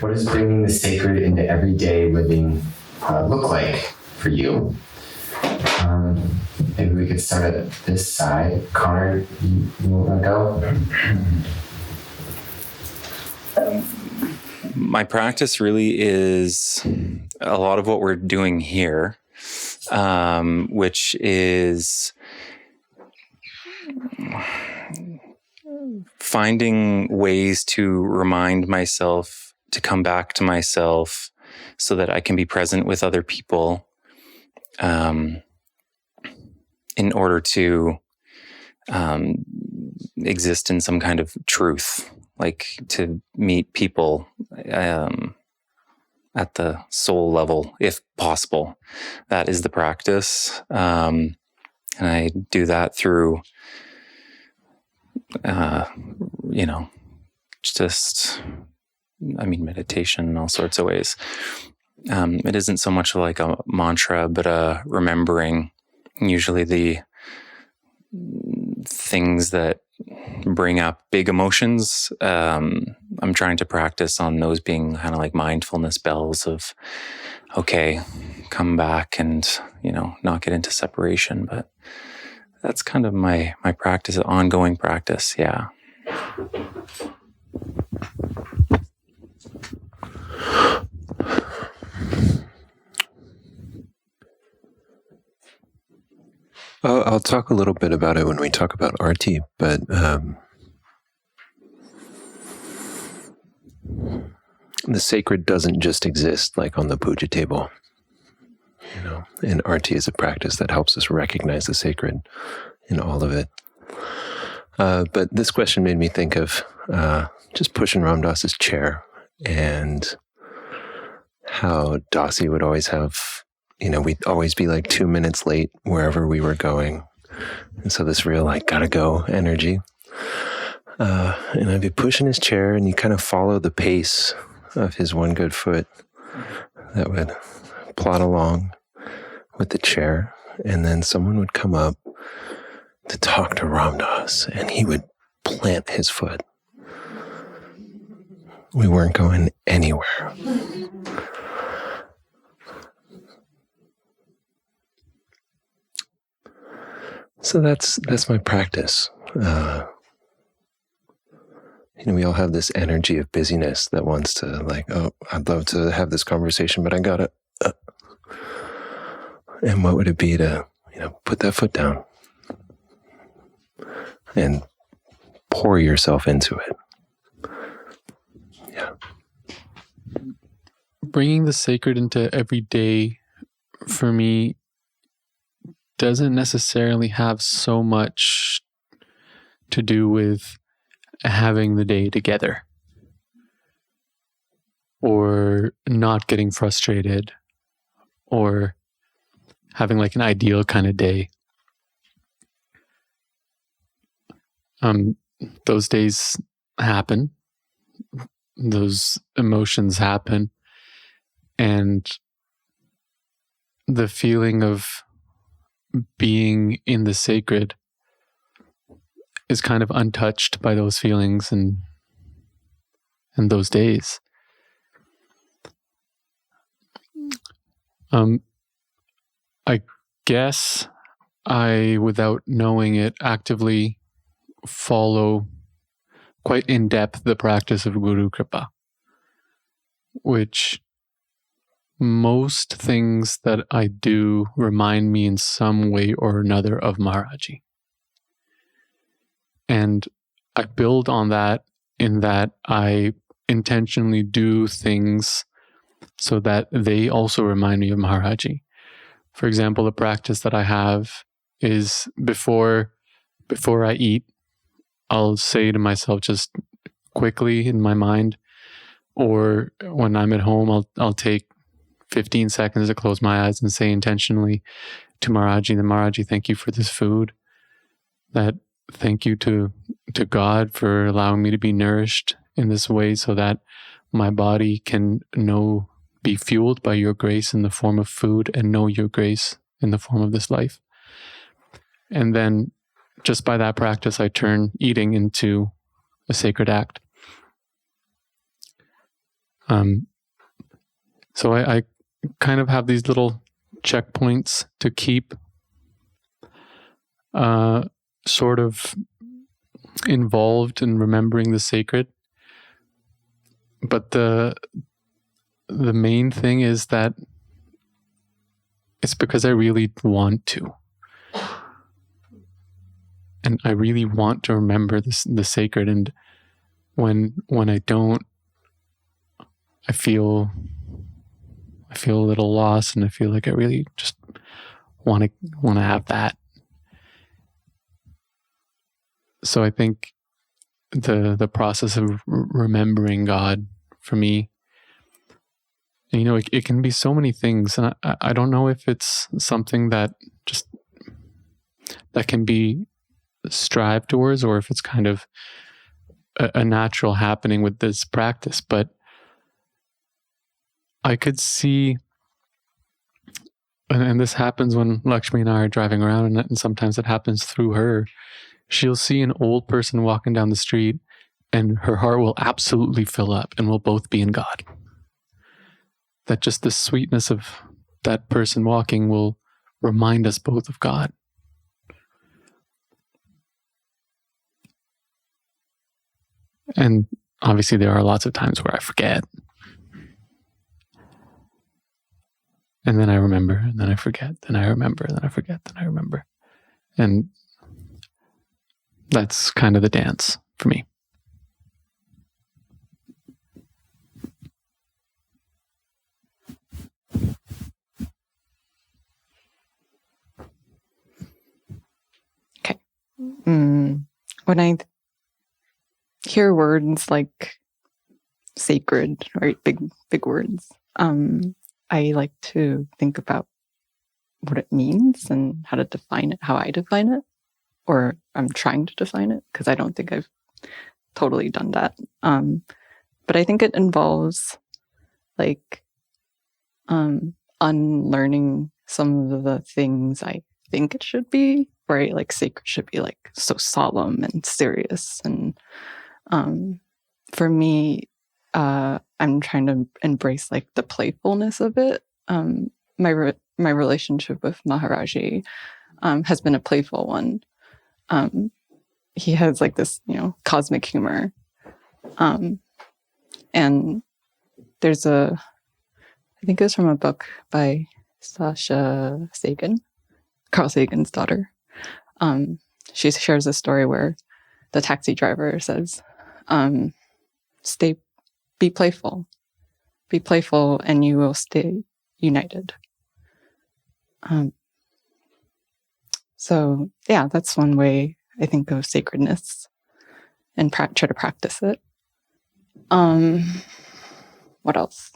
what does bringing the sacred into everyday living look like for you? Maybe we could start at this side. Connor, you want to go? My practice really is a lot of what we're doing here, which is finding ways to remind myself to come back to myself so that I can be present with other people, in order to exist in some kind of truth, like to meet people at the soul level, if possible. That is the practice. And I do that through, meditation in all sorts of ways. It isn't so much like a mantra, but a remembering. Usually the things that bring up big emotions, I'm trying to practice on those being kind of like mindfulness bells of, okay, come back and, not get into separation. But that's kind of my practice, ongoing practice. Yeah. I'll talk a little bit about it when we talk about aarti, but the sacred doesn't just exist like on the puja table, and aarti is a practice that helps us recognize the sacred in all of it. But this question made me think of just pushing Ram Dass's chair and how Dasi would always have, we'd always be like 2 minutes late wherever we were going. And so this real gotta go energy. And I'd be pushing his chair and you kind of follow the pace of his one good foot that would plod along with the chair. And then someone would come up to talk to Ram Dass and he would plant his foot. We weren't going anywhere. So that's my practice. We all have this energy of busyness that wants to I'd love to have this conversation, but I gotta. And what would it be to, put that foot down and pour yourself into it? Yeah. Bringing the sacred into every day for me doesn't necessarily have so much to do with having the day together or not getting frustrated or having an ideal kind of day. Those days happen. Those emotions happen. And the feeling of being in the sacred is kind of untouched by those feelings and those days. I guess I, without knowing it, actively follow quite in depth the practice of Guru Kripa, which most things that I do remind me in some way or another of Maharaji. And I build on that in that I intentionally do things so that they also remind me of Maharaji. For example, the practice that I have is before I eat, I'll say to myself just quickly in my mind, or when I'm at home, I'll take 15 seconds to close my eyes and say intentionally to Maharaji, thank you for this food. That thank you to God for allowing me to be nourished in this way so that my body can be fueled by your grace in the form of food and know your grace in the form of this life. And then just by that practice, I turn eating into a sacred act. So I kind of have these little checkpoints to keep sort of involved in remembering the sacred. But the main thing is that it's because I really want to. And I really want to remember the sacred. And when I don't, I feel a little lost, and I feel like I really just want to have that. So I think the process of remembering God for me, and, it can be so many things, and I don't know if it's something that can be strived towards, or if it's kind of a natural happening with this practice. But I could see, and this happens when Lakshmi and I are driving around, and sometimes it happens through her. She'll see an old person walking down the street, and her heart will absolutely fill up, and we'll both be in God. That just the sweetness of that person walking will remind us both of God. And obviously there are lots of times where I forget. And then I remember, and then I forget, then I remember, then I forget, then I remember. And that's kind of the dance for me. Okay. When I hear words like sacred, right, big words, I like to think about what it means and how to define it, how I define it, or I'm trying to define it, because I don't think I've totally done that. But I think it involves like unlearning some of the things I think it should be, right? Like sacred should be like so solemn and serious. And for me, I'm trying to embrace like the playfulness of it. My relationship with Maharaji has been a playful one. He has like this, cosmic humor. And there's I think it was from a book by Sasha Sagan, Carl Sagan's daughter. She shares a story where the taxi driver says, be playful, and you will stay united. So yeah, that's one way I think of sacredness and try to practice it. What else?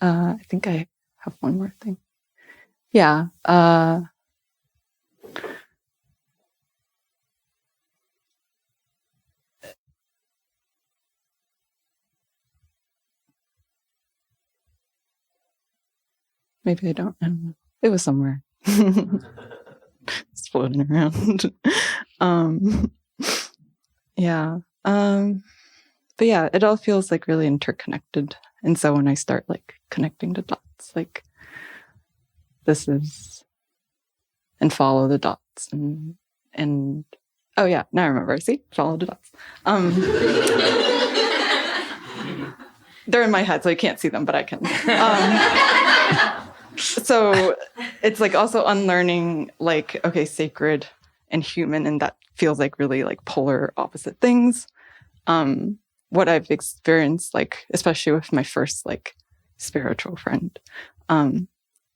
I think I have one more thing. Yeah. Maybe I don't know. It was somewhere. It's floating around. Yeah. But yeah, it all feels like really interconnected. And so when I start like connecting the dots, like this is, and follow the dots and oh yeah, now I remember. See, follow the dots. They're in my head, so I can't see them, but I can. So it's like also unlearning like, okay, sacred and human, and that feels like really like polar opposite things. What I've experienced, like, especially with my first like spiritual friend,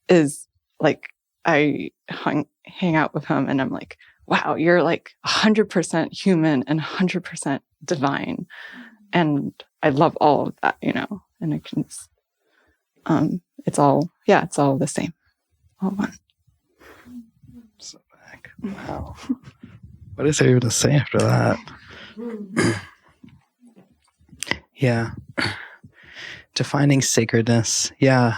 is like I hang out with him and I'm like, wow, you're like 100% human and 100% divine. And I love all of that, and I can, it's all the same, all one. So back. Wow. What is there even to say after that? Yeah. Defining sacredness. Yeah.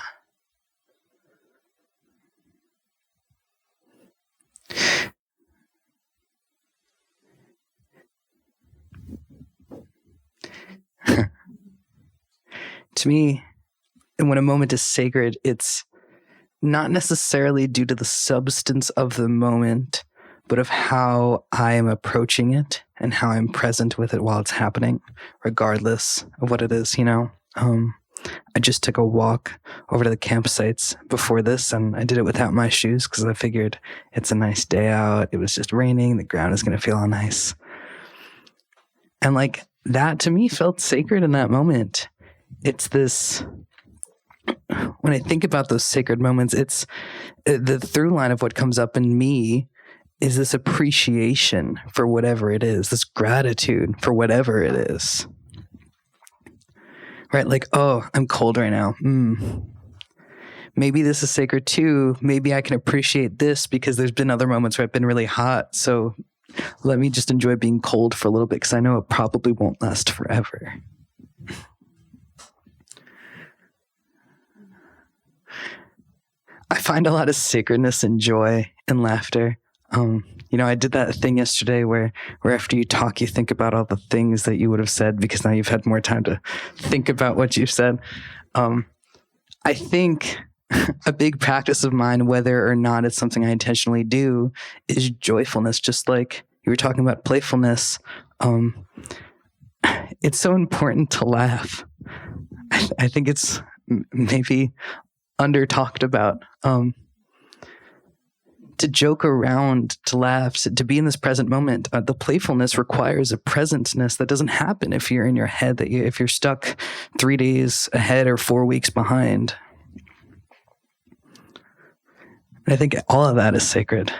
to me, when a moment is sacred, it's not necessarily due to the substance of the moment, but of how I am approaching it and how I'm present with it while it's happening, regardless of what it is, you know? I just took a walk over to the campsites before this, and I did it without my shoes because I figured it's a nice day out. It was just raining. The ground is going to feel all nice. And like that to me felt sacred in that moment. It's this, when I think about those sacred moments, it's the through line of what comes up in me is this appreciation for whatever it is, this gratitude for whatever it is. Right? Like, oh, I'm cold right now. Maybe this is sacred too. Maybe I can appreciate this because there's been other moments where I've been really hot. So let me just enjoy being cold for a little bit because I know it probably won't last forever. I find a lot of sacredness and joy and laughter. You know, I did that thing yesterday where after you talk, you think about all the things that you would have said because now you've had more time to think about what you've said. I think a big practice of mine, whether or not it's something I intentionally do, is joyfulness. Just like you were talking about playfulness. It's so important to laugh. I think it's maybe under talked about. To joke around, to laugh, to be in this present moment. The playfulness requires a presentness that doesn't happen if you're in your head, if you're stuck 3 days ahead or 4 weeks behind. And I think all of that is sacred.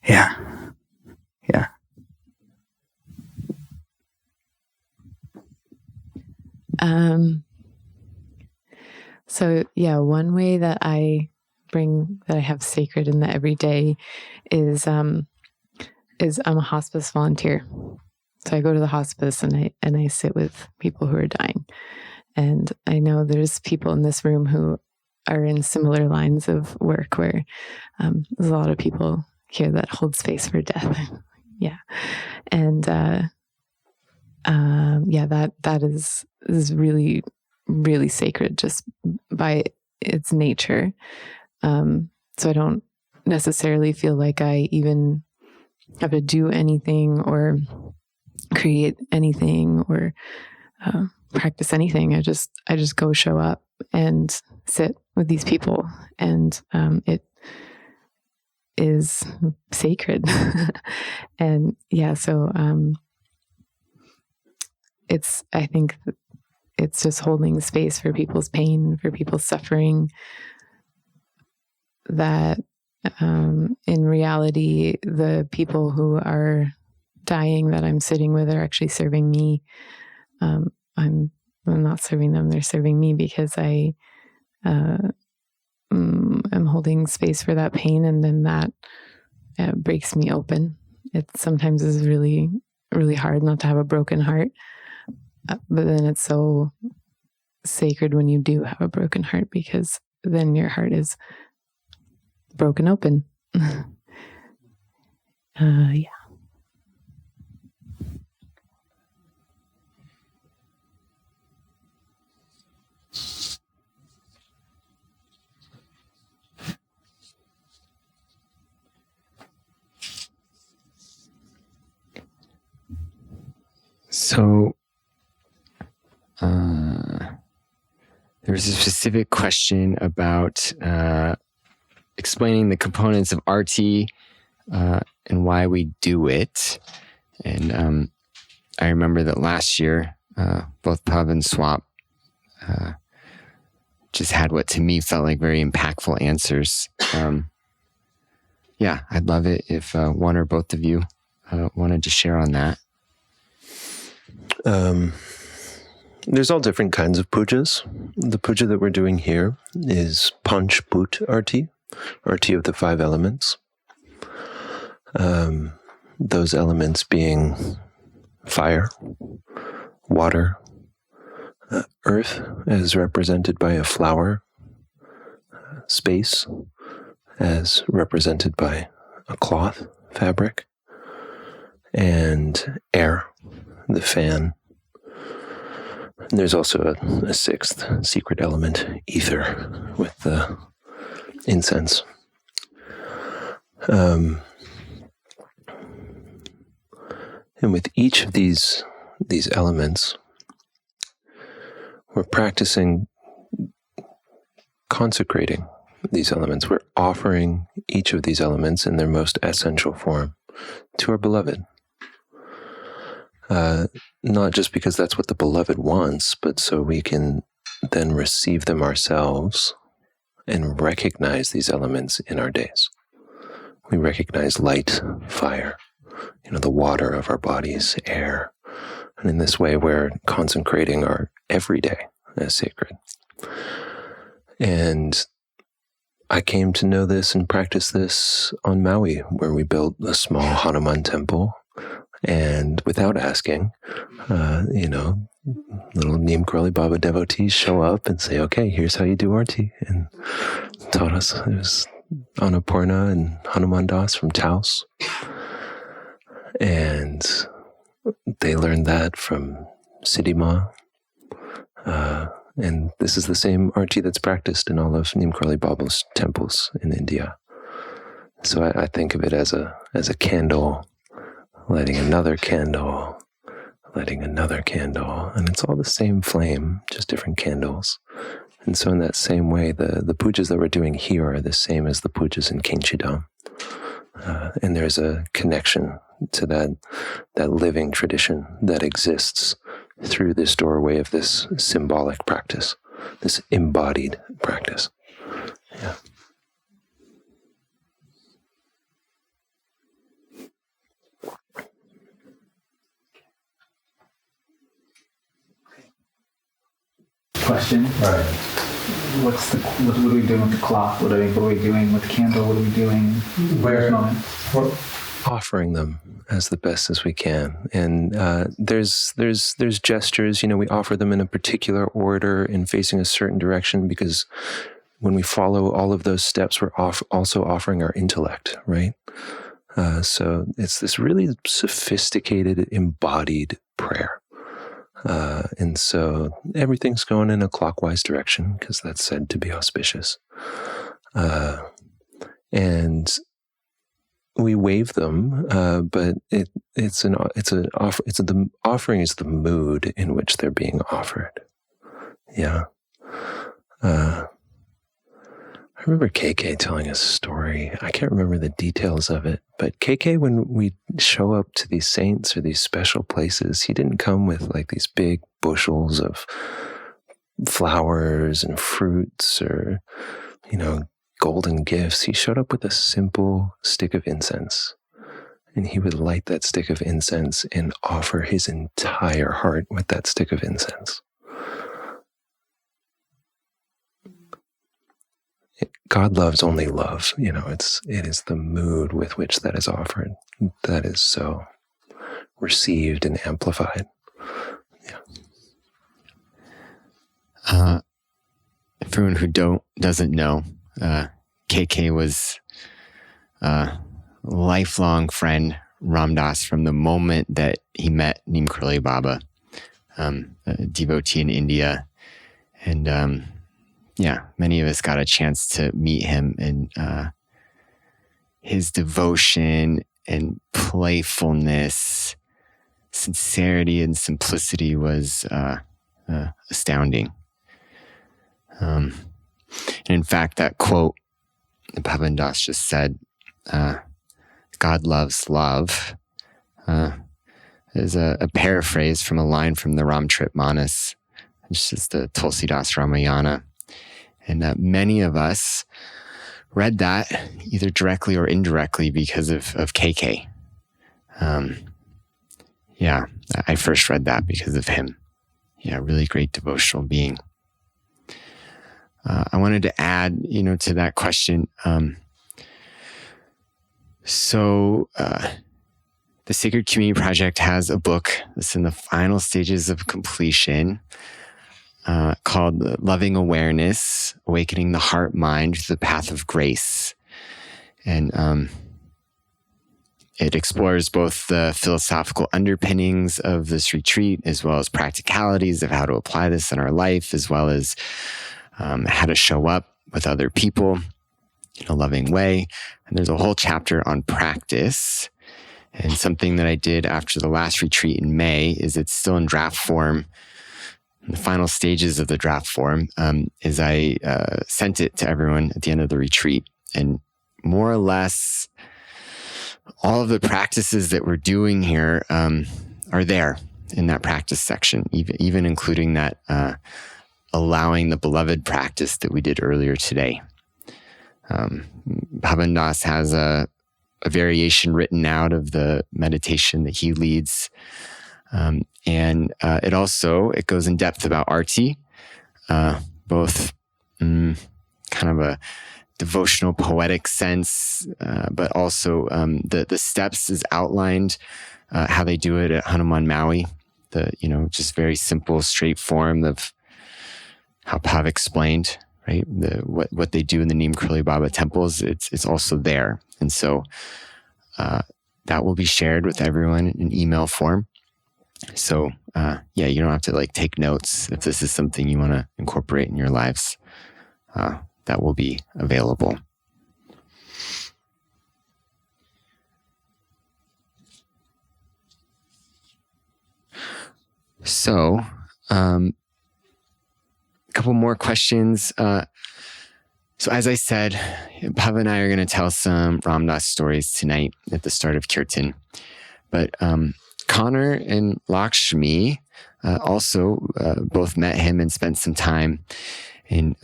Yeah. So yeah, one way that I have sacred in the everyday is I'm a hospice volunteer. So I go to the hospice and I sit with people who are dying. And I know there's people in this room who are in similar lines of work where there's a lot of people here that hold space for death. Yeah. And that is really, really sacred just by its nature. So I don't necessarily feel like I even have to do anything or create anything or practice anything. I just go show up and sit with these people, and it is sacred. And yeah, so I think it's just holding space for people's pain, for people's suffering, that in reality, the people who are dying that I'm sitting with are actually serving me. I'm not serving them, they're serving me because I am holding space for that pain, and then that breaks me open. It sometimes is really, really hard not to have a broken heart. But then it's so sacred when you do have a broken heart, because then your heart is broken open. Yeah. So there's a specific question about explaining the components of aarti and why we do it. And I remember that last year, both Pavan and Swap just had what to me felt like very impactful answers. Yeah, I'd love it if one or both of you wanted to share on that. There's all different kinds of pujas. The puja that we're doing here is Panch Bhut Aarti, Aarti of the 5 elements. Those elements being fire, water, earth as represented by a flower, space as represented by a cloth, fabric, and air, the fan And there's also a sixth secret element, ether, with the incense. And with each of these elements, we're practicing consecrating these elements. We're offering each of these elements in their most essential form to our beloved. Not just because that's what the beloved wants, but so we can then receive them ourselves and recognize these elements in our days. We recognize light, fire, the water of our bodies, air. And in this way, we're consecrating our everyday as sacred. And I came to know this and practice this on Maui, where we built a small Hanuman temple. And without asking, little Neem Karoli Baba devotees show up and say, okay, here's how you do aarti. And taught us. It was Annapurna and Hanuman Das from Taos. And they learned that from Siddhima. And this is the same aarti that's practiced in all of Neem Karoli Baba's temples in India. So I think of it as a candle, lighting another candle, lighting another candle, and it's all the same flame, just different candles. And so in that same way, the pujas that we're doing here are the same as the pujas in Khenchi-dam. And there's a connection to that living tradition that exists through this doorway of this symbolic practice, this embodied practice. Yeah. Question. Right. What are we doing with the cloth? What are we doing with the candle? What are we doing? Where? Moment? Offering them as the best as we can. And there's gestures, we offer them in a particular order and facing a certain direction, because when we follow all of those steps, we're also offering our intellect, right? So it's this really sophisticated, embodied prayer. And so everything's going in a clockwise direction because that's said to be auspicious. And we wave them, but the offering is the mood in which they're being offered. Yeah. I remember KK telling a story. I can't remember the details of it, but KK, when we show up to these saints or these special places, he didn't come with like these big bushels of flowers and fruits or, golden gifts. He showed up with a simple stick of incense, and he would light that stick of incense and offer his entire heart with that stick of incense. God loves only love. It is the mood with which that is offered that is so received and amplified. Yeah. For anyone who doesn't know, KK was a lifelong friend, Ram Dass, from the moment that he met Neem Karoli Baba, a devotee in India. And many of us got a chance to meet him, and his devotion and playfulness, sincerity and simplicity was astounding. And in fact, that quote that Pavan Das just said, God loves love, is a paraphrase from a line from the Ramcharitmanas, which is the Tulsidas Ramayana. And many of us read that either directly or indirectly because of KK. I first read that because of him. Yeah, really great devotional being. I wanted to add, to that question. So the Sacred Community Project has a book that's in the final stages of completion, called Loving Awareness, Awakening the Heart Mind to the Path of Grace. And It explores both the philosophical underpinnings of this retreat, as well as practicalities of how to apply this in our life, as well as how to show up with other people in a loving way. And there's a whole chapter on practice. And something that I did after the last retreat in May is it's still in draft form. In the final stages of the draft form is I sent it to everyone at the end of the retreat. And more or less, all of the practices that we're doing here are there in that practice section, even including that allowing the beloved practice that we did earlier today. Pavan Das has a variation written out of the meditation that he leads. And it goes in depth about aarti, both kind of a devotional poetic sense, but also the steps is outlined, how they do it at Hanuman Maui, just very simple, straight form of how Pav explained, right? What they do in the Neem Karoli Baba temples, it's also there. And so that will be shared with everyone in email form. So you don't have to take notes if this is something you want to incorporate in your lives. That will be available. So, a couple more questions. So as I said, Pavan and I are going to tell some Ram Dass stories tonight at the start of Kirtan. But Connor and Lakshmi also both met him and spent some time. And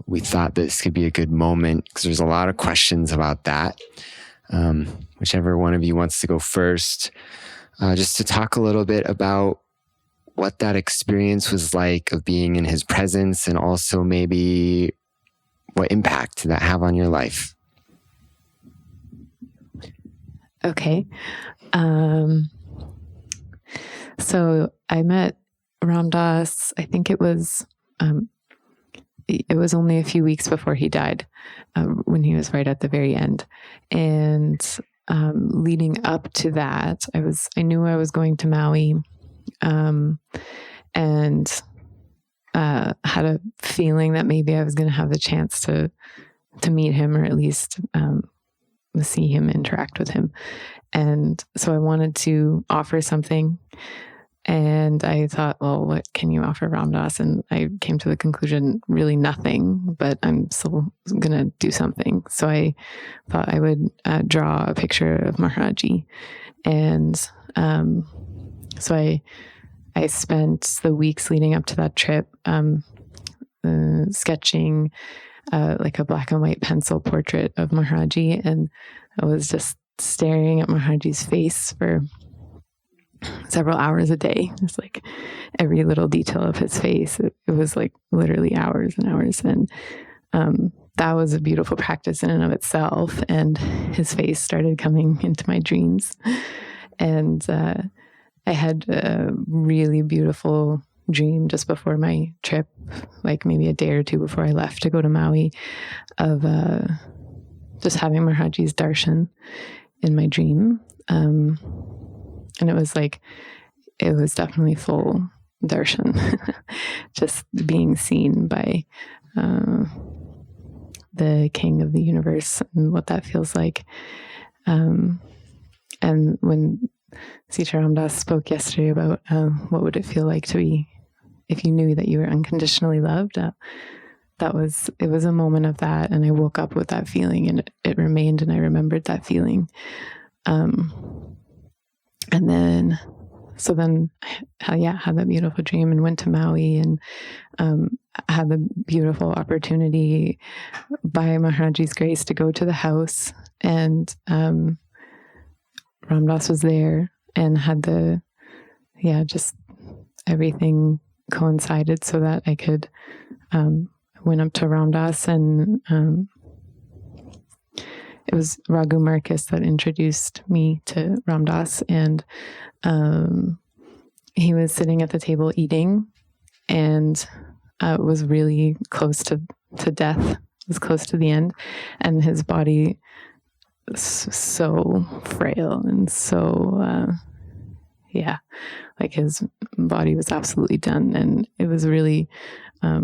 we thought this could be a good moment because there's a lot of questions about that. Whichever one of you wants to go first, just to talk a little bit about what that experience was like of being in his presence, and also maybe what impact did that have on your life? Okay. So I met Ram Dass, I think it was only a few weeks before he died, when he was right at the very end. And leading up to that, I knew I was going to Maui, and had a feeling that maybe I was going to have the chance to meet him, or at least see him, interact with him. And so I wanted to offer something. And I thought, well, what can you offer Ram Dass? And I came to the conclusion, really nothing, but I'm still going to do something. So I thought I would draw a picture of Maharaji. And so I spent the weeks leading up to that trip sketching like a black and white pencil portrait of Maharaji. And I was just staring at Maharaji's face for several hours a day. It's like every little detail of his face. It was like literally hours and hours. And that was a beautiful practice in and of itself. And his face started coming into my dreams. And I had a really beautiful dream just before my trip, like maybe a day or two before I left to go to Maui, of just having Maharaji's darshan in my dream. And it was definitely full darshan, just being seen by the king of the universe and what that feels like. And when Sitaram Das spoke yesterday about what would it feel like to be, if you knew that you were unconditionally loved, it was a moment of that. And I woke up with that feeling, and it remained, and I remembered that feeling. And then I had that beautiful dream and went to Maui, and had the beautiful opportunity by Maharaji's grace to go to the house, and Ram Dass was there, and had just everything coincided so that I could went up to Ram Dass, and it was Raghu Marcus that introduced me to Ram Dass, and he was sitting at the table eating, and was really close to death. It was close to the end, and his body so frail and so, like his body was absolutely done. And it was really, a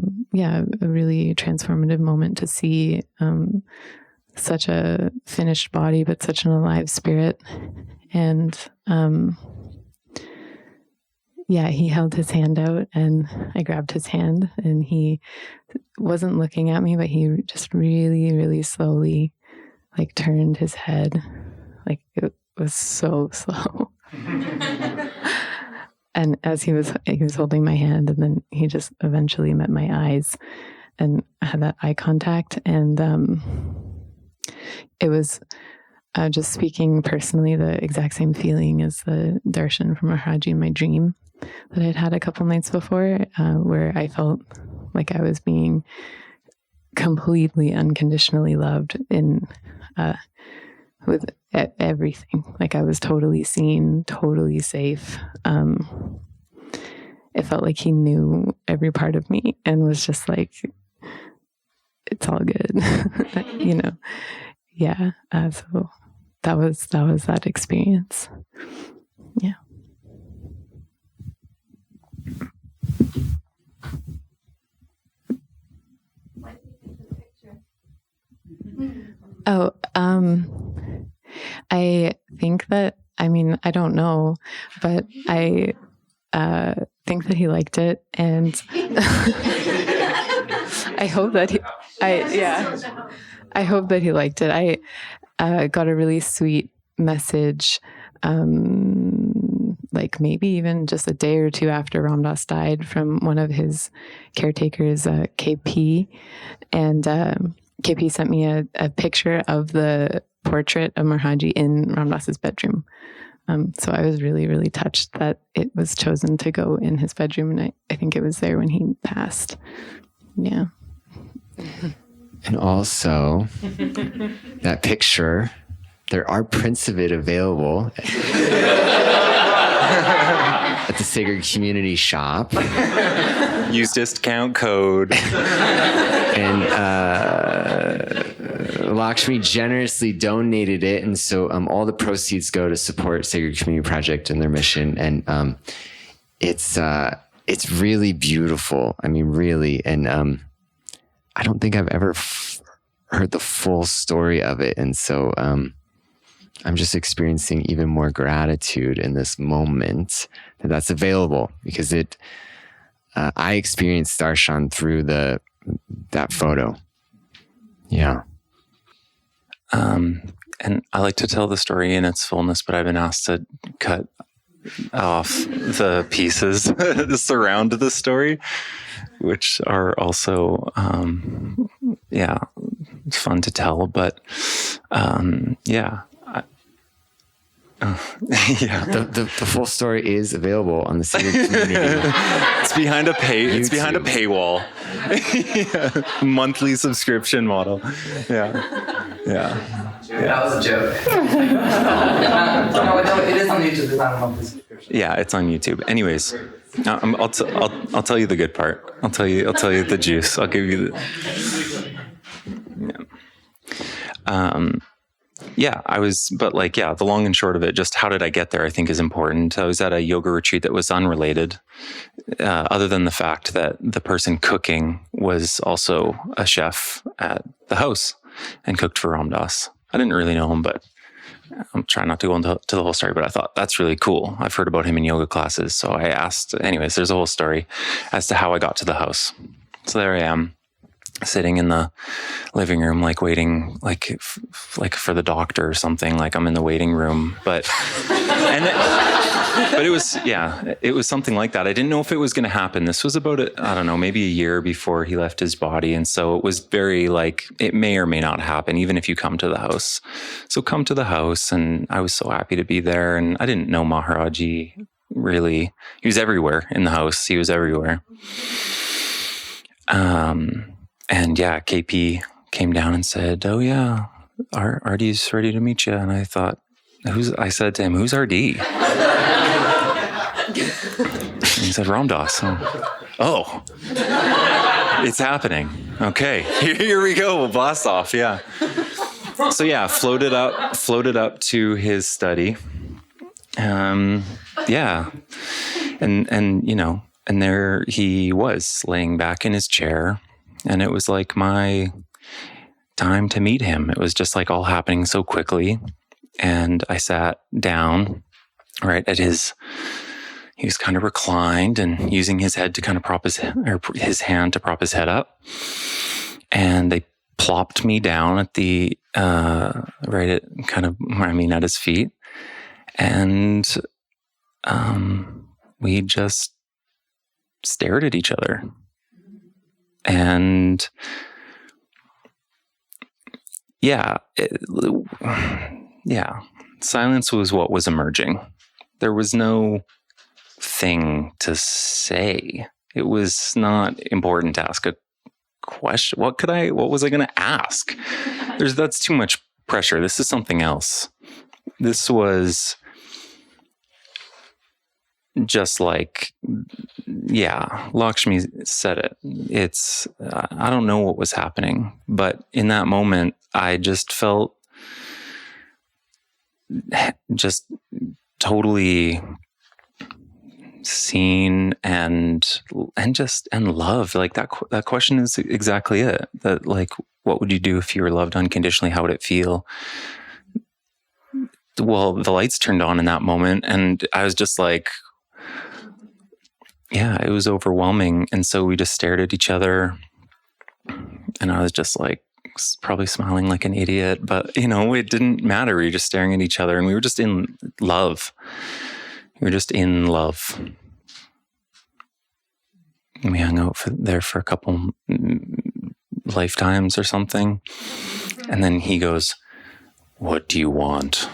really transformative moment to see such a finished body, but such an alive spirit. And he held his hand out and I grabbed his hand, and he wasn't looking at me, but he just really, really slowly like turned his head. Like it was so slow. And as he was holding my hand, and then he just eventually met my eyes and had that eye contact. And it was just speaking personally, the exact same feeling as the darshan from Maharaji in my dream that I'd had a couple nights before, where I felt like I was being completely unconditionally loved with everything. Like I was totally seen, totally safe. It felt like he knew every part of me and was just like, it's all good, you know? Yeah. So that was that experience. Yeah. Oh, I think that, I don't know, but I think that he liked it, and I hope that I hope that he liked it. I got a really sweet message, like maybe even just a day or two after Ram Dass died, from one of his caretakers, KP, and KP sent me a picture of the portrait of Maharaji in Ram Dass's bedroom. So I was really, really touched that it was chosen to go in his bedroom, and I think it was there when he passed. Yeah. And also, that picture, there are prints of it available at the Sacred Community Shop. Use discount code. And Lakshmi generously donated it, and so all the proceeds go to support Sacred Community Project and their mission. And it's really beautiful. Really. And I don't think I've ever heard the full story of it, and so I'm just experiencing even more gratitude in this moment that's available, because I experienced darshan through that photo. Yeah. And I like to tell the story in its fullness, but I've been asked to cut off the pieces that surround the story, which are also, it's fun to tell, but, The full story is available on the Sacred Community. It's behind a paywall. Monthly subscription model. Yeah. That was a joke. No, it is on YouTube. It's not a monthly subscription. Yeah, it's on YouTube. Anyways, I'll tell you the good part. I'll tell you the juice. I'll give you the. The long and short of it, just how did I get there, I think is important. I was at a yoga retreat that was unrelated, other than the fact that the person cooking was also a chef at the house and cooked for Ram Dass. I didn't really know him, but I'm trying not to go into the whole story, but I thought that's really cool. I've heard about him in yoga classes. So I asked, anyways, there's a whole story as to how I got to the house. So there I am, sitting in the living room, like waiting, like for the doctor or something. Like I'm in the waiting room, but it was something like that. I didn't know if it was going to happen. This was about maybe a year before he left his body, and so it was very like it may or may not happen, even if you come to the house. So come to the house, and I was so happy to be there. And I didn't know Maharaji really. He was everywhere in the house. He was everywhere. And KP came down and said, "Oh yeah, Artie's ready to meet you." And I thought, I said to him, "Who's RD?" And he said, "Ram Dass." Oh, it's happening. Okay, here we go. We'll blast off. Yeah. So yeah, floated up to his study. Yeah. And, you know, and there he was laying back in his chair, and it was like my time to meet him. It was just like all happening so quickly. And I sat down right at he was kind of reclined and using his head to kind of his hand to prop his head up. And they plopped me down at at his feet. And we just stared at each other. And yeah, silence was what was emerging. There was no thing to say. It was not important to ask a question. What was I going to ask? That's too much pressure. This is something else. This was just like, yeah, Lakshmi said it. It's, I don't know what was happening, but in that moment, I just felt just totally seen and loved. Like that question is exactly it. That, like, what would you do if you were loved unconditionally? How would it feel? Well, the lights turned on in that moment, and I was just like, yeah, it was overwhelming. And so we just stared at each other, and I was just like, probably smiling like an idiot, but you know, it didn't matter. We were just staring at each other, and we were just in love. We were just in love. And we hung out there for a couple lifetimes or something. And then he goes, "What do you want?"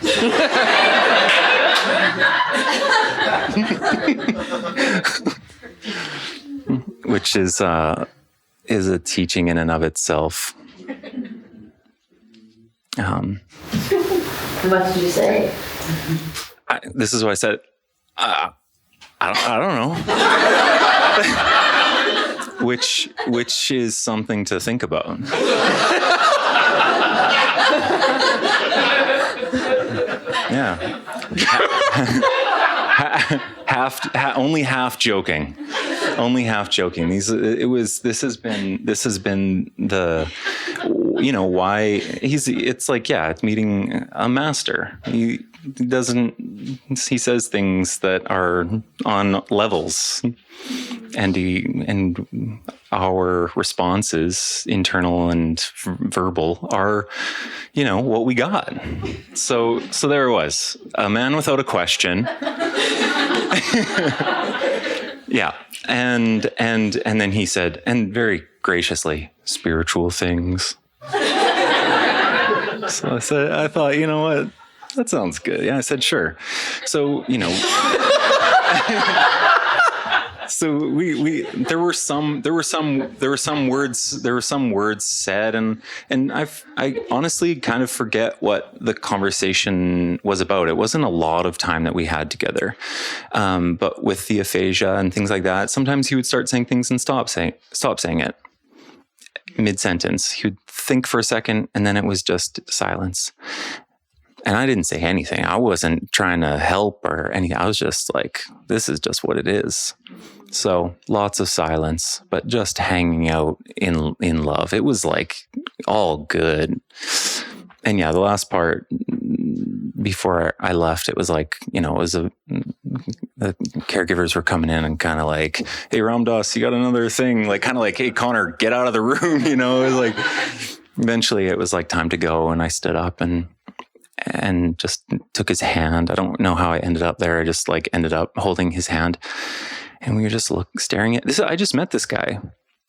Which is a teaching in and of itself. What did you say? This is what I said. I don't know. which is something to think about. Yeah. Only half joking. Only half joking. This has been the, you know, why it's like, yeah, it's meeting a master. He says things that are on levels, and our responses, internal and verbal, are, you know, what we got. So there it was, a man without a question. Yeah. And then he said, and very graciously, spiritual things. So I thought, you know what? That sounds good. Yeah, I said, sure. So, you know, so there were some words said, and I honestly kind of forget what the conversation was about. It wasn't a lot of time that we had together. But with the aphasia and things like that, sometimes he would start saying things and stop saying it mid-sentence. He would think for a second, and then it was just silence. And I didn't say anything. I wasn't trying to help or anything. I was just like, this is just what it is. So lots of silence, but just hanging out in love. It was like all good. And yeah, the last part before I left, it was like, you know, it was the caregivers were coming in and kind of like, "Hey, Ram Dass, you got another thing?" Like, kind of like, "Hey, Connor, get out of the room." You know, it was like, eventually it was like time to go. And I stood up and just took his hand. I don't know how I ended up there. I just like ended up holding his hand, and we were just staring at this. I just met this guy.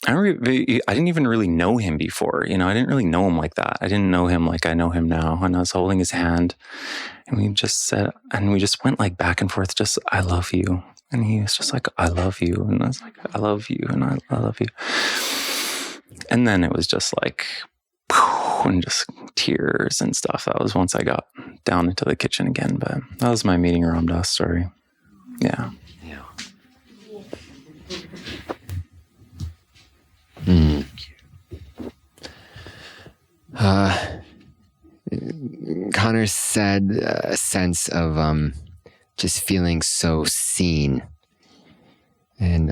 I didn't even really know him before. You know, I didn't really know him like that. I didn't know him like I know him now. And I was holding his hand, and we just said, and we just went like back and forth, just, "I love you." And he was just like, "I love you." And I was like, "I love you." And I love you. And then it was just like, and just tears and stuff. That was once I got down into the kitchen again. But that was my meeting Ram Dass story. Yeah. Yeah. Connor said a sense of just feeling so seen. And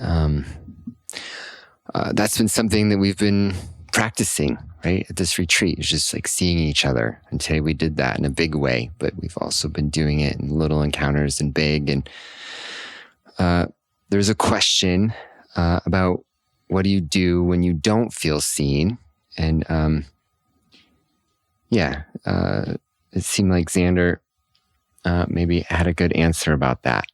that's been something that we've been practicing, right, at this retreat. It's just like seeing each other. And today we did that in a big way, but we've also been doing it in little encounters and big. And there's a question about what do you do when you don't feel seen? And it seemed like Zander maybe had a good answer about that.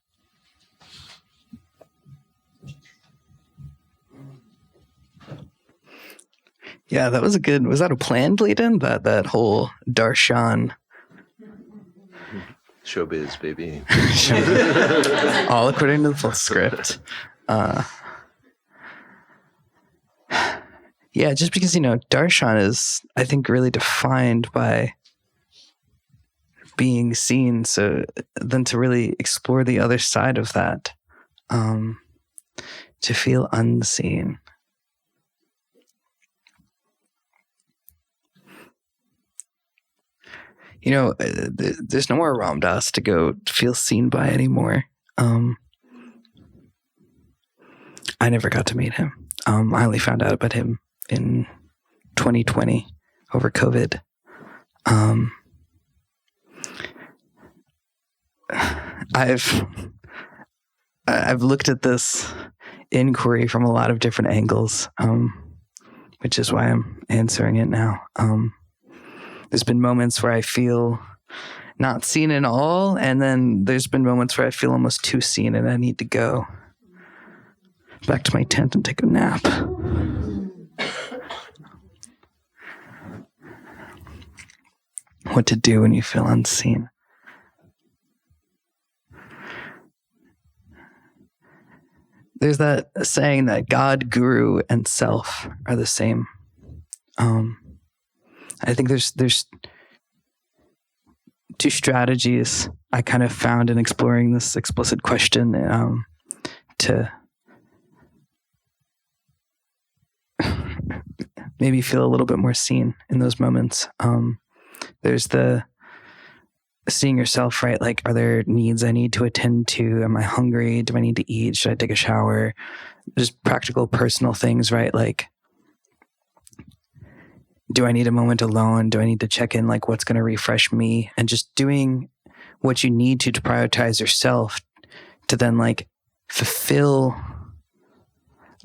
Yeah, that was a good. Was that a planned lead-in? That whole darshan. Showbiz, baby. All according to the full script. Yeah, just because, darshan is, I think, really defined by being seen. So then to really explore the other side of that, to feel unseen. There's no more Ram Dass to go feel seen by anymore. I never got to meet him. I only found out about him in 2020 over COVID. I've looked at this inquiry from a lot of different angles, which is why I'm answering it now. There's been moments where I feel not seen at all, and then there's been moments where I feel almost too seen and I need to go back to my tent and take a nap. What to do when you feel unseen. There's that saying that God, guru, and self are the same. I think there's two strategies I kind of found in exploring this explicit question to maybe feel a little bit more seen in those moments. There's the seeing yourself, right? Like, are there needs I need to attend to? Am I hungry? Do I need to eat? Should I take a shower? Just practical, personal things, right? Like, do I need a moment alone? Do I need to check in, like, what's going to refresh me? And just doing what you need to prioritize yourself to then, like, fulfill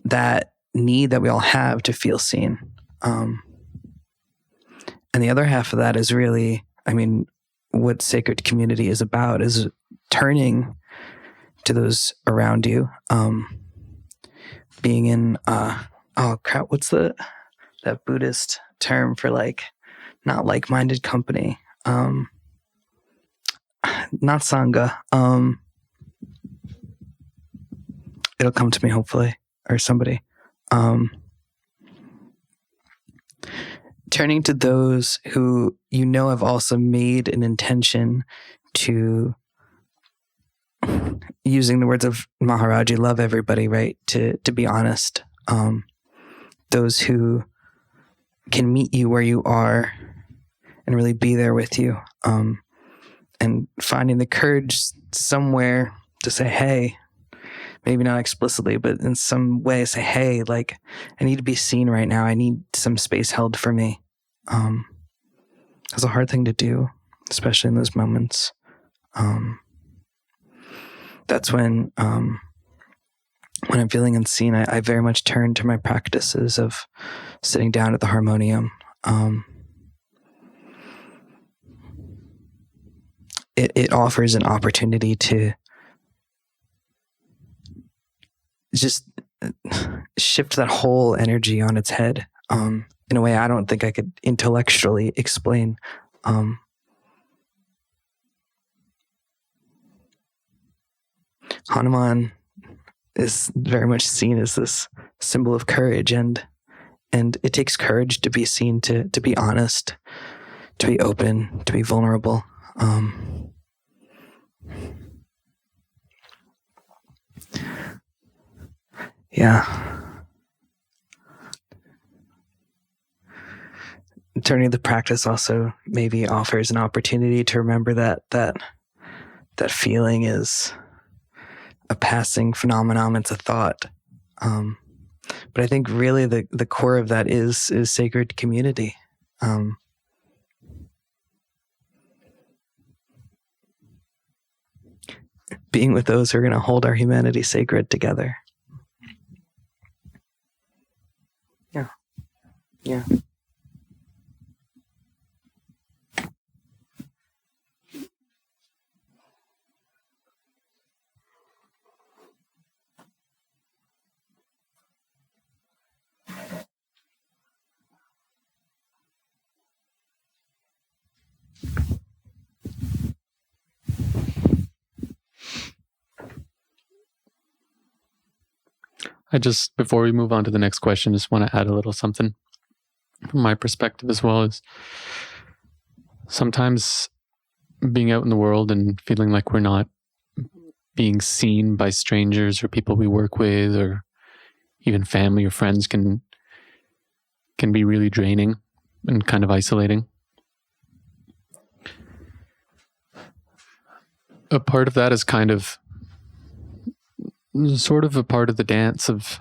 that need that we all have to feel seen. And the other half of that is really, what sacred community is about is turning to those around you, being in, what's that Buddhist term for, like, not like-minded company, not sangha. It'll come to me, hopefully, or somebody. Turning to those who have also made an intention to, using the words of Maharaji, love everybody, right? To be honest. Those who can meet you where you are and really be there with you. And finding the courage somewhere to say, hey, maybe not explicitly, but in some way say, hey, like, I need to be seen right now. I need some space held for me. It's a hard thing to do, especially in those moments. That's when I'm feeling unseen, I very much turn to my practices of sitting down at the harmonium. It offers an opportunity to just shift that whole energy on its head, in a way I don't think I could intellectually explain. Hanuman is very much seen as this symbol of courage, and it takes courage to be seen, to be honest, to be open, to be vulnerable. turning the practice also maybe offers an opportunity to remember that feeling is a passing phenomenon. It's a thought. But I think really the core of that is sacred community. Being with those who are going to hold our humanity sacred together. Yeah. Before we move on to the next question, just want to add a little something from my perspective as well. Is sometimes being out in the world and feeling like we're not being seen by strangers or people we work with or even family or friends can be really draining and kind of isolating. A part of that is kind of sort of a part of the dance of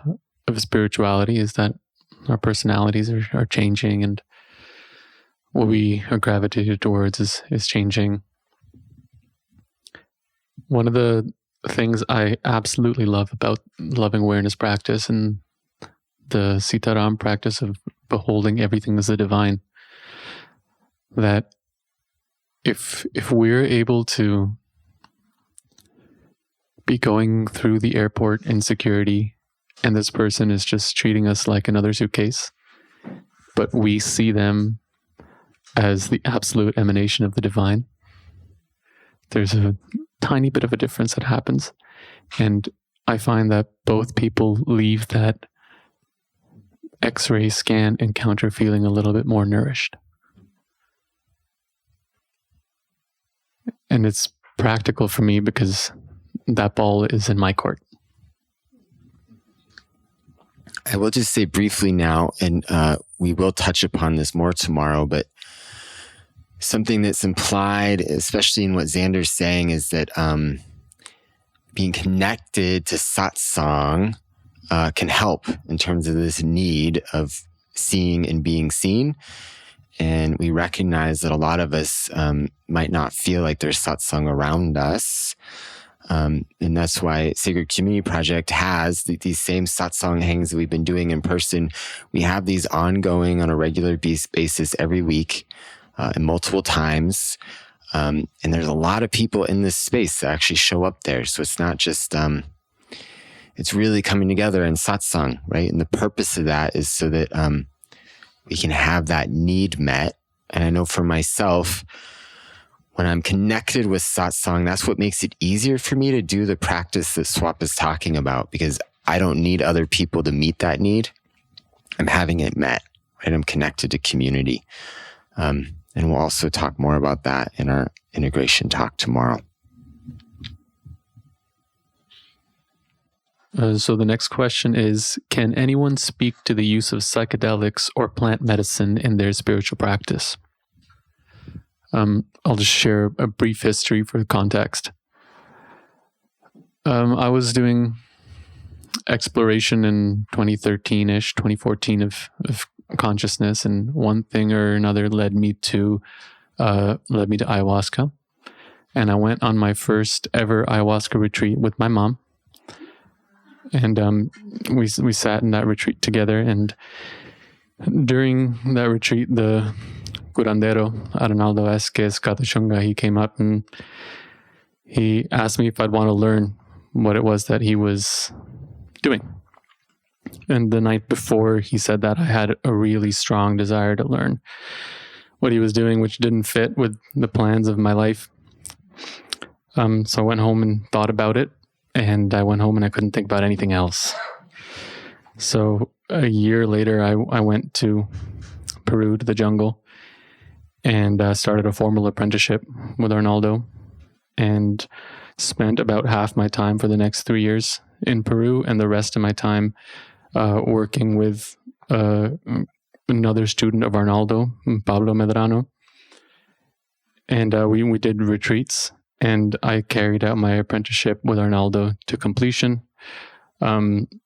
spirituality, is that our personalities are changing, and what we are gravitated towards is changing. One of the things I absolutely love about loving awareness practice and the Sitaram practice of beholding everything as the divine, that if we're able to be going through the airport in security and this person is just treating us like another suitcase, but we see them as the absolute emanation of the divine, there's a tiny bit of a difference that happens. And I find that both people leave that X-ray scan encounter feeling a little bit more nourished. And it's practical for me because that ball is in my court. I will just say briefly now, and we will touch upon this more tomorrow, but something that's implied, especially in what Zander's saying, is that being connected to satsang can help in terms of this need of seeing and being seen. And we recognize that a lot of us might not feel like there's satsang around us. And that's why Sacred Community Project has these same satsang hangs that we've been doing in person. We have these ongoing on a regular basis every week and multiple times. And there's a lot of people in this space that actually show up there. So it's not just, it's really coming together in satsang, right? And the purpose of that is so that we can have that need met. And I know for myself, when I'm connected with satsang, that's what makes it easier for me to do the practice that Swap is talking about, because I don't need other people to meet that need. I'm having it met, right? I'm connected to community. And we'll also talk more about that in our integration talk tomorrow. So the next question is, can anyone speak to the use of psychedelics or plant medicine in their spiritual practice? I'll just share a brief history for context. I was doing exploration in 2013-ish, 2014 of consciousness, and one thing or another led me to ayahuasca. And I went on my first ever ayahuasca retreat with my mom. And we sat in that retreat together. And during that retreat, the curandero, Arnaldo Esquez Katashunga, he came up and he asked me if I'd want to learn what it was that he was doing. And the night before he said that, I had a really strong desire to learn what he was doing, which didn't fit with the plans of my life. So I went home and thought about it, and I went home and I couldn't think about anything else. So a year later, I went to Peru, to the jungle, and started a formal apprenticeship with Arnaldo, and spent about half my time for the next 3 years in Peru, and the rest of my time working with a another student of Arnaldo, Pablo Medrano. And we did retreats, and I carried out my apprenticeship with Arnaldo to completion,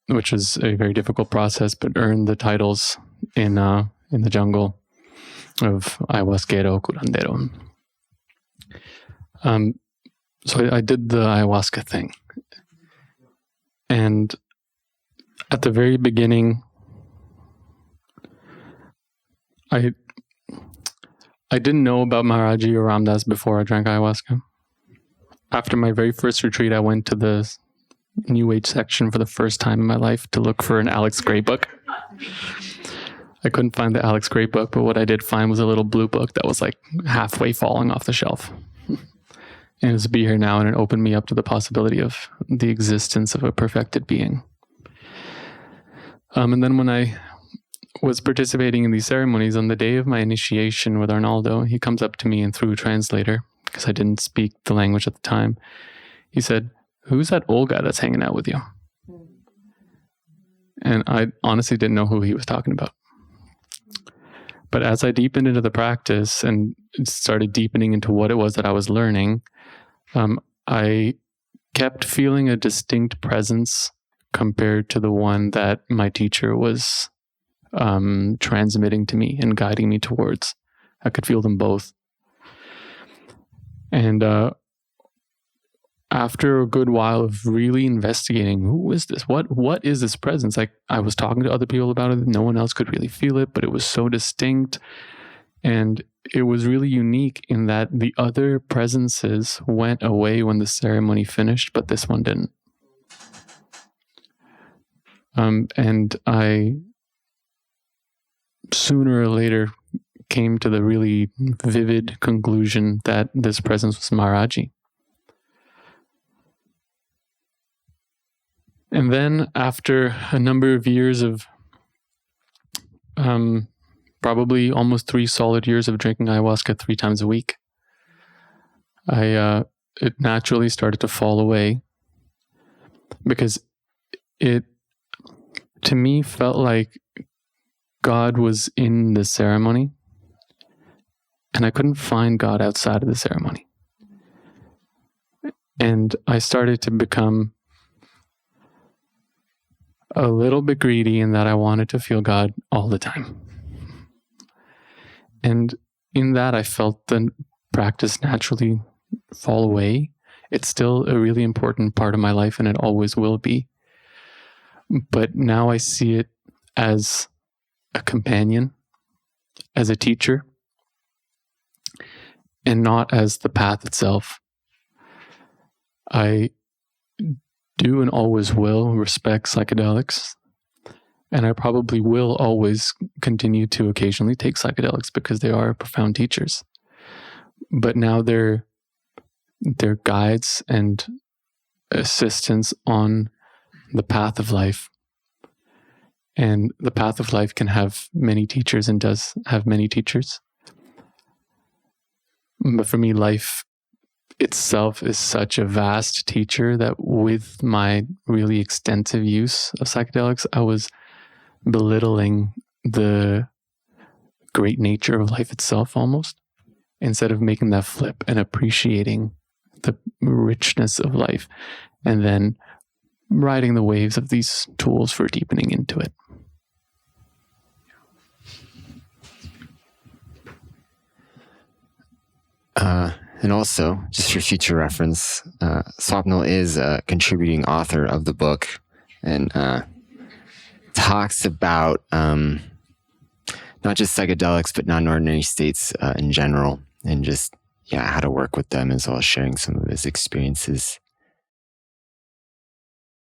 which was a very difficult process, but earned the titles in the jungle of ayahuasquero, curandero. So I did the ayahuasca thing. And at the very beginning, I didn't know about Maharaji or Ram Dass before I drank ayahuasca. After my very first retreat, I went to the New Age section for the first time in my life to look for an Alex Gray book. I couldn't find the Alex Gray book, but what I did find was a little blue book that was like halfway falling off the shelf. And it was Be Here Now, and it opened me up to the possibility of the existence of a perfected being. And then when I was participating in these ceremonies, on the day of my initiation with Arnaldo, he comes up to me, and through a translator, because I didn't speak the language at the time, he said, "Who's that old guy that's hanging out with you?" And I honestly didn't know who he was talking about. But as I deepened into the practice and started deepening into what it was that I was learning, I kept feeling a distinct presence compared to the one that my teacher was transmitting to me and guiding me towards. I could feel them both. And after a good while of really investigating, who is this? What is this presence? Like, I was talking to other people about it. No one else could really feel it, but it was so distinct. And it was really unique in that the other presences went away when the ceremony finished, but this one didn't. And I sooner or later came to the really vivid conclusion that this presence was Maharaji. And then after a number of years of probably almost 3 solid years of drinking ayahuasca 3 times a week, it naturally started to fall away, because it, to me, felt like God was in the ceremony, and I couldn't find God outside of the ceremony. And I started to become a little bit greedy in that I wanted to feel God all the time. And in that, I felt the practice naturally fall away. It's still a really important part of my life, and it always will be. But now I see it as a companion, as a teacher, and not as the path itself. I do and always will respect psychedelics, and I probably will always continue to occasionally take psychedelics because they are profound teachers. But now they're guides and assistants on the path of life. And the path of life can have many teachers and does have many teachers. But for me, life itself is such a vast teacher that with my really extensive use of psychedelics, I was belittling the great nature of life itself almost, instead of making that flip and appreciating the richness of life and then riding the waves of these tools for deepening into it. And also, just for future reference, Swapnil is a contributing author of the book, and talks about not just psychedelics, but non-ordinary states in general, and just how to work with them, as well as sharing some of his experiences.